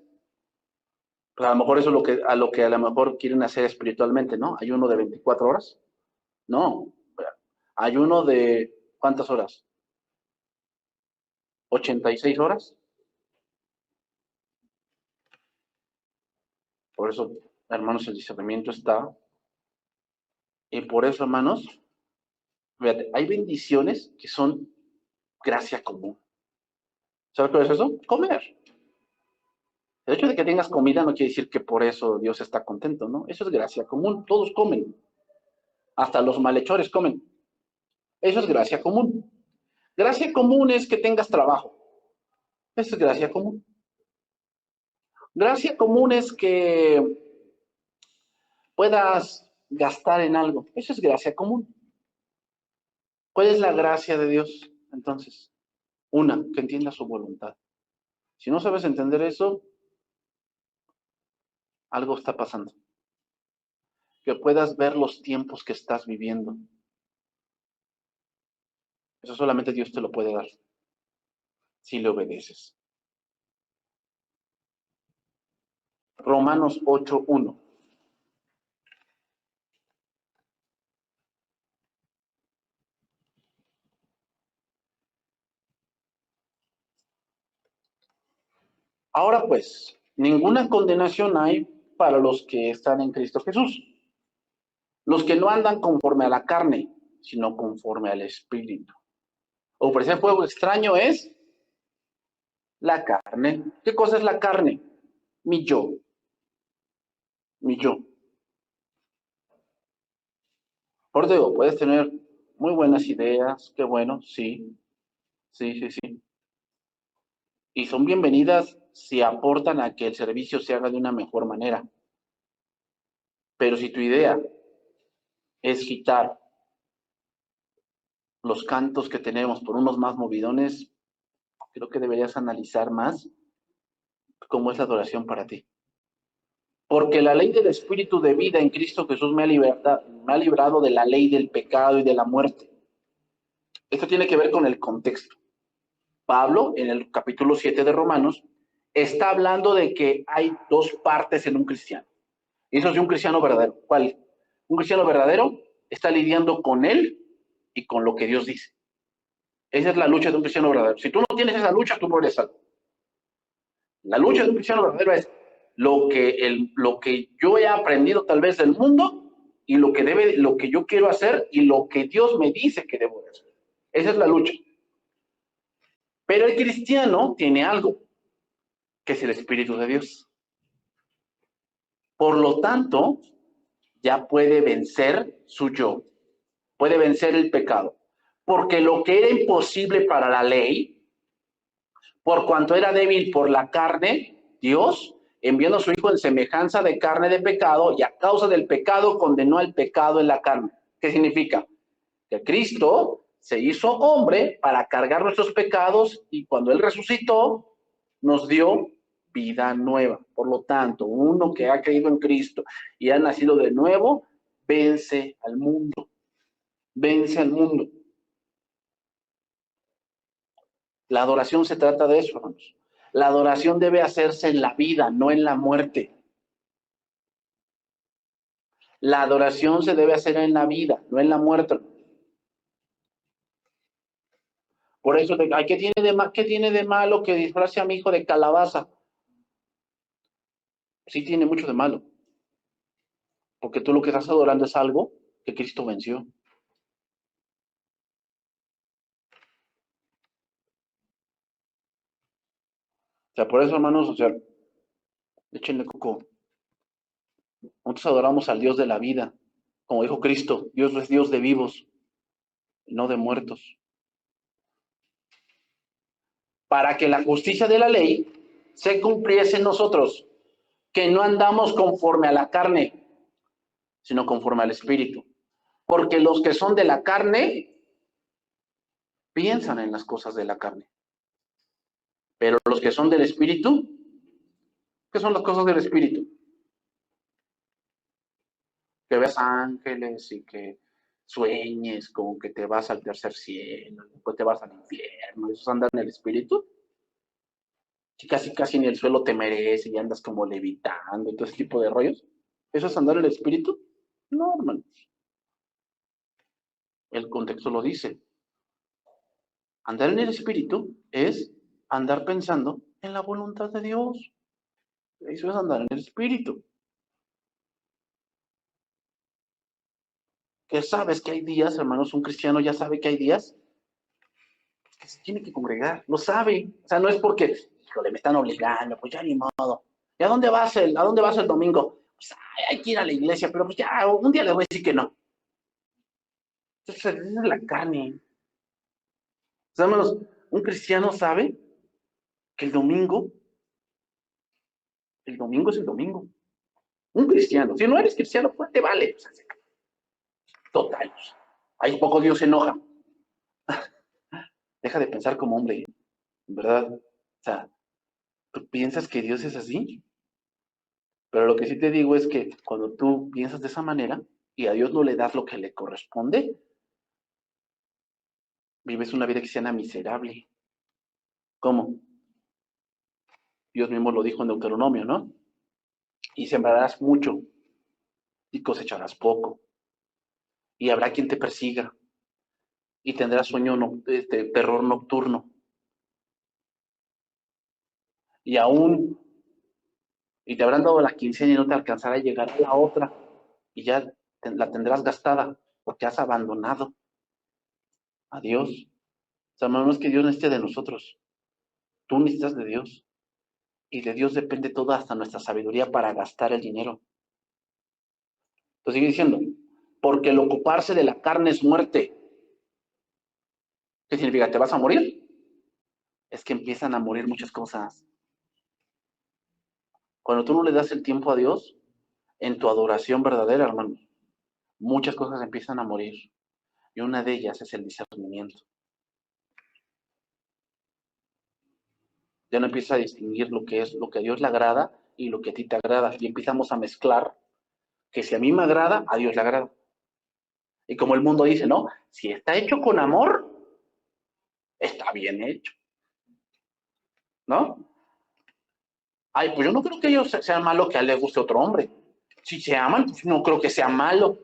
Pues a lo mejor eso es lo que a lo mejor quieren hacer espiritualmente, ¿no? Ayuno de 24 horas. No. Ayuno de ¿cuántas horas? 86 horas. Por eso, hermanos, el discernimiento está. Y por eso, hermanos, fíjate, hay bendiciones que son gracia común. ¿Sabes qué es eso? Comer. El hecho de que tengas comida no quiere decir que por eso Dios está contento, ¿no? Eso es gracia común. Todos comen. Hasta los malhechores comen. Eso es gracia común. Gracia común es que tengas trabajo. Eso es gracia común. Gracia común es que puedas gastar en algo. Eso es gracia común. ¿Cuál es la gracia de Dios? Entonces, una, que entiendas su voluntad. Si no sabes entender eso, algo está pasando. Que puedas ver los tiempos que estás viviendo. Eso solamente Dios te lo puede dar, si le obedeces. Romanos 8:1. Ahora pues, ninguna condenación hay para los que están en Cristo Jesús. Los que no andan conforme a la carne, sino conforme al Espíritu. Ofrecer fuego extraño es la carne. ¿Qué cosa es la carne? Mi yo. Mi yo. Por digo, puedes tener muy buenas ideas, qué bueno, sí. Sí. Y son bienvenidas si aportan a que el servicio se haga de una mejor manera. Pero si tu idea es quitar los cantos que tenemos por unos más movidones, creo que deberías analizar más cómo es la adoración para ti. Porque la ley del Espíritu de vida en Cristo Jesús me ha librado de la ley del pecado y de la muerte. Esto tiene que ver con el contexto. Pablo, en el capítulo 7 de Romanos, está hablando de que hay dos partes en un cristiano. Y eso es de un cristiano verdadero. ¿Cuál? Un cristiano verdadero está lidiando con él y con lo que Dios dice. Esa es la lucha de un cristiano verdadero. Si tú no tienes esa lucha, tú no eres salvo. La lucha de un cristiano verdadero es lo que yo he aprendido tal vez del mundo y lo que yo quiero hacer y lo que Dios me dice que debo hacer. Esa es la lucha. Pero el cristiano tiene algo, que es el Espíritu de Dios. Por lo tanto, ya puede vencer su yo, puede vencer el pecado. Porque lo que era imposible para la ley, por cuanto era débil por la carne, Dios, enviando a su Hijo en semejanza de carne de pecado, y a causa del pecado condenó al pecado en la carne. ¿Qué significa? Que Cristo se hizo hombre para cargar nuestros pecados y cuando Él resucitó, nos dio vida nueva. Por lo tanto, uno que ha creído en Cristo y ha nacido de nuevo, vence al mundo. Vence al mundo. La adoración se trata de eso, hermanos. La adoración debe hacerse en la vida, no en la muerte. La adoración se debe hacer en la vida, no en la muerte. Por eso, ¿qué tiene de malo que disfrace a mi hijo de calabaza? Sí tiene mucho de malo. Porque tú lo que estás adorando es algo que Cristo venció. O sea, por eso, hermanos, o sea, échenle coco. Nosotros adoramos al Dios de la vida. Como dijo Cristo, Dios es Dios de vivos, no de muertos. Para que la justicia de la ley se cumpliese en nosotros, que no andamos conforme a la carne, sino conforme al Espíritu. Porque los que son de la carne piensan en las cosas de la carne. Pero los que son del Espíritu, ¿qué son las cosas del Espíritu? Que veas ángeles y que sueñes con que te vas al tercer cielo, después te vas al infierno, esos andan en el espíritu, que casi ni el suelo te merece y andas como levitando y todo ese tipo de rollos. ¿Eso es andar en el espíritu? No, hermano. El contexto lo dice. Andar en el espíritu es andar pensando en la voluntad de Dios. Eso es andar en el espíritu. Que sabes que hay días, hermanos, un cristiano ya sabe que hay días que se tiene que congregar, lo sabe. O sea, no es porque, híjole, me están obligando, pues ya ni modo. ¿Y a dónde vas el domingo? Pues hay que ir a la iglesia, pero pues ya, un día le voy a decir que no. Entonces, es la carne. O sea, hermanos, un cristiano sabe que el domingo es el domingo. Un cristiano, si no eres cristiano, pues te vale. O sea, total. Ahí poco Dios se enoja. Deja de pensar como hombre, ¿verdad? O sea, ¿tú piensas que Dios es así? Pero lo que sí te digo es que cuando tú piensas de esa manera y a Dios no le das lo que le corresponde, vives una vida cristiana miserable. ¿Cómo? Dios mismo lo dijo en Deuteronomio, ¿no? Y sembrarás mucho y cosecharás poco. Y habrá quien te persiga y tendrás terror nocturno. Y aún, y te habrán dado la quincena y no te alcanzará a llegar a la otra y ya la tendrás gastada porque has abandonado a Dios. O sea, no es que Dios necesite de nosotros, tú necesitas de Dios. Y de Dios depende todo hasta nuestra sabiduría para gastar el dinero. Entonces sigue diciendo, porque el ocuparse de la carne es muerte. ¿Qué significa? ¿Te vas a morir? Es que empiezan a morir muchas cosas. Cuando tú no le das el tiempo a Dios, en tu adoración verdadera, hermano, muchas cosas empiezan a morir. Y una de ellas es el discernimiento. Ya no empiezas a distinguir lo que es lo que a Dios le agrada y lo que a ti te agrada. Y empezamos a mezclar que si a mí me agrada, a Dios le agrada. Y como el mundo dice, no, si está hecho con amor, está bien hecho, ¿no? Ay, pues yo no creo que ellos sea malo que a él le guste otro hombre. Si se aman, pues no creo que sea malo.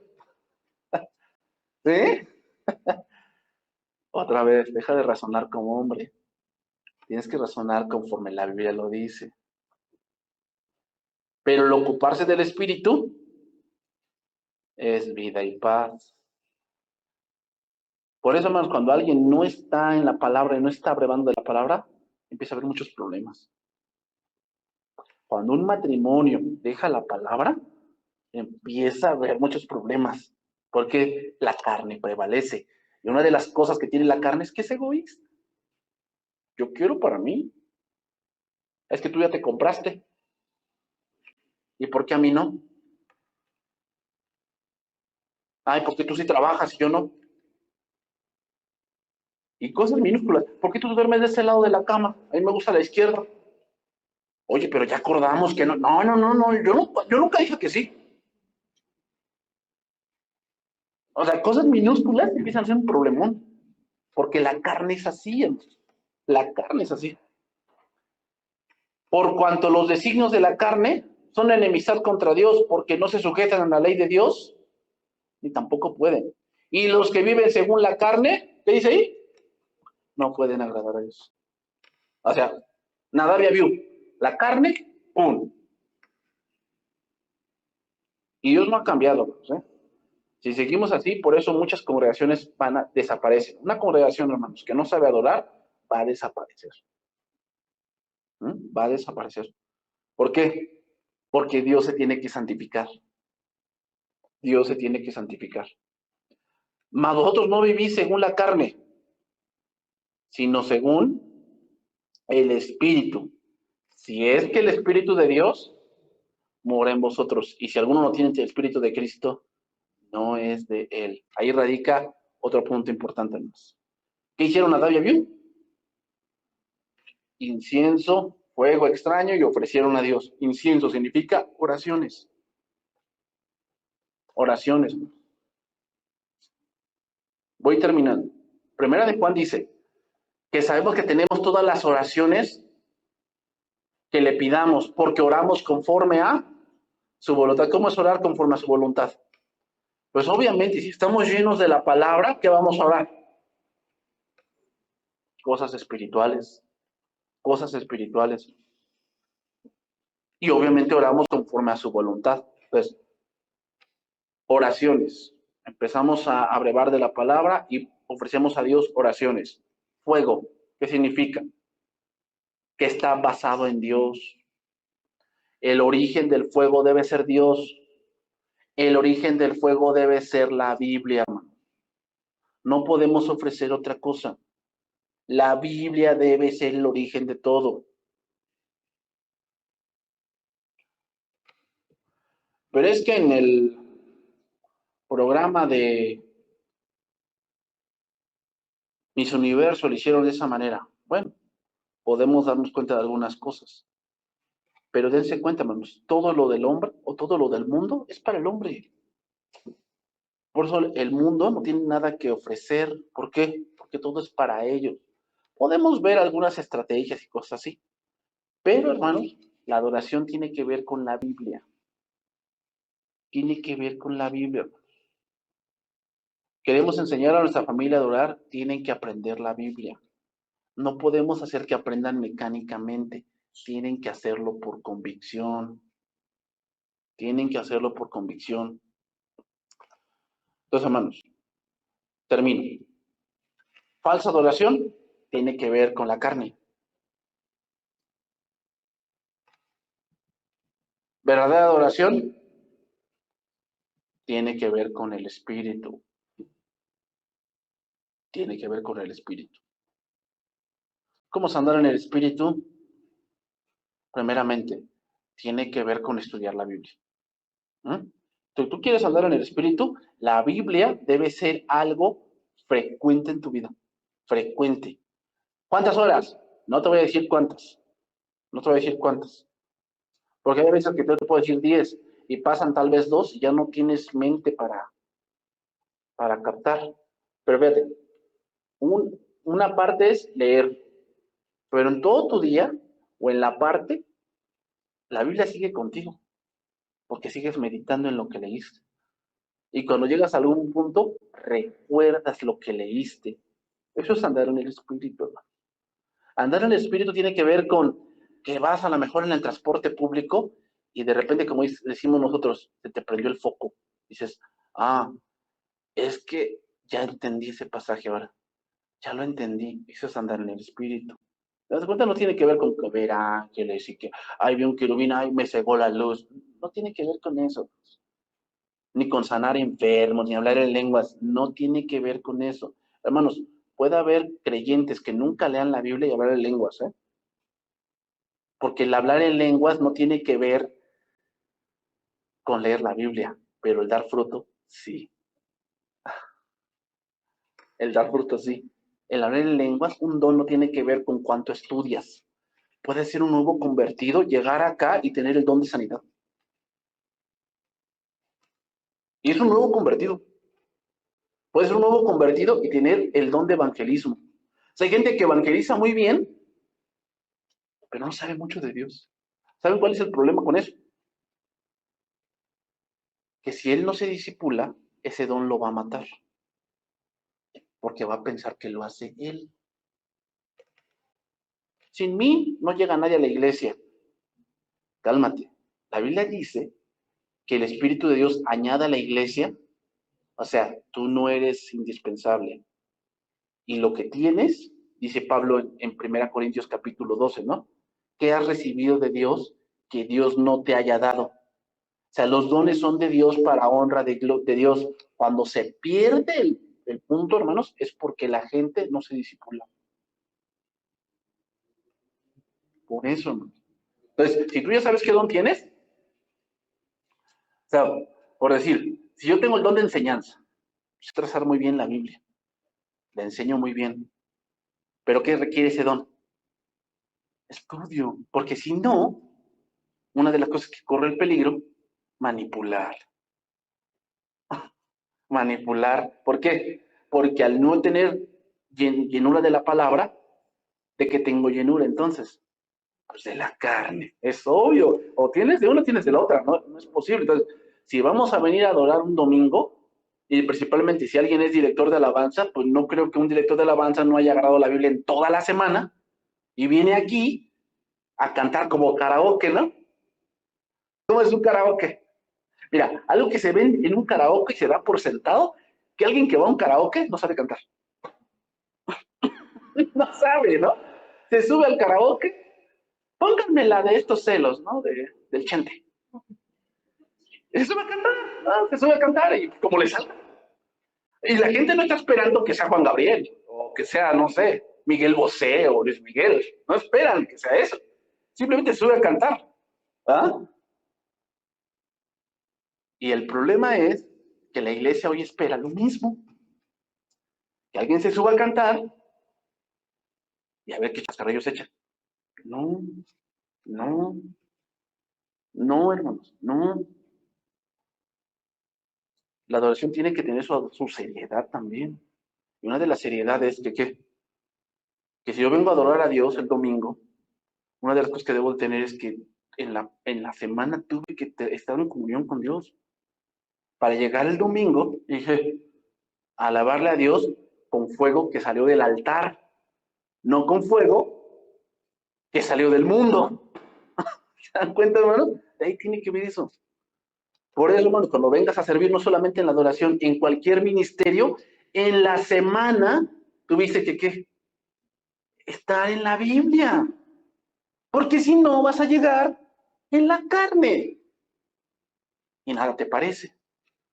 ¿Sí? Otra vez, deja de razonar como hombre. Tienes que razonar conforme la Biblia lo dice. Pero el ocuparse del espíritu es vida y paz. Por eso, hermanos, cuando alguien no está en la palabra y no está abrevando de la palabra, empieza a haber muchos problemas. Cuando un matrimonio deja la palabra, empieza a haber muchos problemas, porque la carne prevalece. Y una de las cosas que tiene la carne es que es egoísta. Yo quiero para mí. Es que tú ya te compraste. ¿Y por qué a mí no? Ay, porque tú sí trabajas y yo no. Y cosas minúsculas. ¿Por qué tú duermes de ese lado de la cama? A mí me gusta la izquierda. Oye, pero ya acordamos que no. No, no, no, no. Yo nunca dije que sí. O sea, cosas minúsculas empiezan a ser un problemón. Porque la carne es así. La carne es así. Por cuanto los designios de la carne son enemistad contra Dios, porque no se sujetan a la ley de Dios, ni tampoco pueden. Y los que viven según la carne, ¿qué dice ahí? No pueden agradar a Dios. O sea, Nadab y Abiú, la carne, ¡pum! Y Dios no ha cambiado, ¿eh? Si seguimos así, por eso muchas congregaciones van a desaparecer. Una congregación, hermanos, que no sabe adorar, va a desaparecer. Va a desaparecer. ¿Por qué? Porque Dios se tiene que santificar. Dios se tiene que santificar. Mas vosotros no vivís según la carne, sino según el Espíritu. Si es que el Espíritu de Dios mora en vosotros. Y si alguno no tiene el Espíritu de Cristo, no es de él. Ahí radica otro punto importante más. ¿Qué hicieron Nadab y Abiú? Incienso, fuego extraño y ofrecieron a Dios. Incienso significa oraciones. Oraciones. Voy terminando. Primera de Juan dice que sabemos que tenemos todas las oraciones que le pidamos porque oramos conforme a su voluntad. ¿Cómo es orar conforme a su voluntad? Pues obviamente, si estamos llenos de la palabra, ¿qué vamos a orar? Cosas espirituales, cosas espirituales. Y obviamente oramos conforme a su voluntad. Pues, oraciones. Empezamos a abrevar de la palabra y ofrecemos a Dios oraciones. Fuego, ¿qué significa? Que está basado en Dios. El origen del fuego debe ser Dios. El origen del fuego debe ser la Biblia, hermano. No podemos ofrecer otra cosa. La Biblia debe ser el origen de todo. Pero es que en el programa de Miss Universo lo hicieron de esa manera. Bueno, podemos darnos cuenta de algunas cosas. Pero dense cuenta, hermanos, todo lo del hombre o todo lo del mundo es para el hombre. Por eso el mundo no tiene nada que ofrecer. ¿Por qué? Porque todo es para ellos. Podemos ver algunas estrategias y cosas así. Pero, hermanos, la adoración tiene que ver con la Biblia. Tiene que ver con la Biblia. Queremos enseñar a nuestra familia a adorar, tienen que aprender la Biblia. No podemos hacer que aprendan mecánicamente. Tienen que hacerlo por convicción. Tienen que hacerlo por convicción. Entonces, hermanos, termino. Falsa adoración tiene que ver con la carne. Verdadera adoración tiene que ver con el espíritu. Tiene que ver con el espíritu. ¿Cómo es andar en el espíritu? Primeramente, tiene que ver con estudiar la Biblia. Tú quieres andar en el espíritu, la Biblia debe ser algo frecuente en tu vida. Frecuente. ¿Cuántas horas? No te voy a decir cuántas. No te voy a decir cuántas. Porque hay veces que te puedo decir 10 y pasan tal vez 2 y ya no tienes mente para captar. Pero fíjate, una parte es leer, pero en todo tu día o en la parte, la Biblia sigue contigo, porque sigues meditando en lo que leíste. Y cuando llegas a algún punto, recuerdas lo que leíste. Eso es andar en el espíritu, hermano. Andar en el espíritu tiene que ver con que vas a lo mejor en el transporte público y de repente, como decimos nosotros, se te prendió el foco. Dices, es que Ya entendí ese pasaje ahora. Ya lo entendí. Eso es andar en el Espíritu. ¿Te das cuenta? No tiene que ver con ver ángeles y que, ay, vi un querubín, ay, me cegó la luz. No tiene que ver con eso. Ni con sanar enfermos, ni hablar en lenguas. No tiene que ver con eso. Hermanos, puede haber creyentes que nunca lean la Biblia y hablar en lenguas, ¿eh? Porque el hablar en lenguas no tiene que ver con leer la Biblia, pero el dar fruto, sí. El dar fruto, sí. El hablar en lenguas, un don no tiene que ver con cuánto estudias. Puede ser un nuevo convertido, llegar acá y tener el don de sanidad. Y es un nuevo convertido. Puede ser un nuevo convertido y tener el don de evangelismo. O sea, hay gente que evangeliza muy bien, pero no sabe mucho de Dios. ¿Saben cuál es el problema con eso? Que si él no se disipula, ese don lo va a matar. Porque va a pensar que lo hace él. Sin mí no llega nadie a la iglesia. Cálmate. La Biblia dice que el Espíritu de Dios añada a la iglesia. O sea, tú no eres indispensable. Y lo que tienes, dice Pablo en 1 Corintios capítulo 12, ¿no? ¿Qué has recibido de Dios que Dios no te haya dado? O sea, los dones son de Dios para honra de Dios. Cuando se pierde el punto, hermanos, es porque la gente no se disipula. Por eso, hermanos. Entonces, si tú ya sabes qué don tienes, o sea, por decir, si yo tengo el don de enseñanza, sé trazar muy bien la Biblia, la enseño muy bien, pero ¿qué requiere ese don? Estudio, porque si no, una de las cosas que corre el peligro, manipular. Manipular. ¿Por qué? Porque al no tener llenura de la palabra, ¿de qué tengo llenura entonces? Pues de la carne. Es obvio. O tienes de una o tienes de la otra. No, no es posible. Entonces, si vamos a venir a adorar un domingo, y principalmente si alguien es director de alabanza, pues no creo que un director de alabanza no haya agarrado la Biblia en toda la semana y viene aquí a cantar como karaoke, ¿no? ¿Cómo es un karaoke? Mira, algo que se ve en un karaoke y se da por sentado, que alguien que va a un karaoke no sabe cantar. No sabe, ¿no? Se sube al karaoke, pónganme la de estos celos, ¿no? Del Chente. Se sube a cantar, ¿no? Se sube a cantar y como le salga. Y la gente no está esperando que sea Juan Gabriel, o que sea, no sé, Miguel Bosé o Luis Miguel. No esperan que sea eso. Simplemente se sube a cantar. ¿Ah? Y el problema es que la iglesia hoy espera lo mismo. Que alguien se suba a cantar y a ver qué chascarrillos echan. No, no, no, hermanos, no. La adoración tiene que tener su seriedad también. Y una de las seriedades es que si yo vengo a adorar a Dios el domingo, una de las cosas que debo tener es que en la semana tuve que estar en comunión con Dios. Para llegar el domingo, dije, alabarle a Dios con fuego que salió del altar, no con fuego que salió del mundo. ¿Se dan cuenta, hermano? De ahí tiene que ver eso. Por eso, hermano, cuando vengas a servir, no solamente en la adoración, en cualquier ministerio, en la semana, tuviste que, ¿qué? Estar en la Biblia. Porque si no, vas a llegar en la carne. Y nada te parece.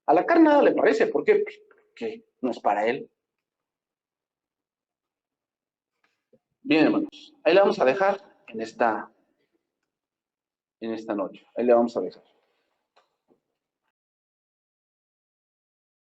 A la carne nada le parece. ¿Por qué? Porque no es para él. Bien, hermanos. Ahí le vamos a dejar en esta noche. Ahí le vamos a dejar.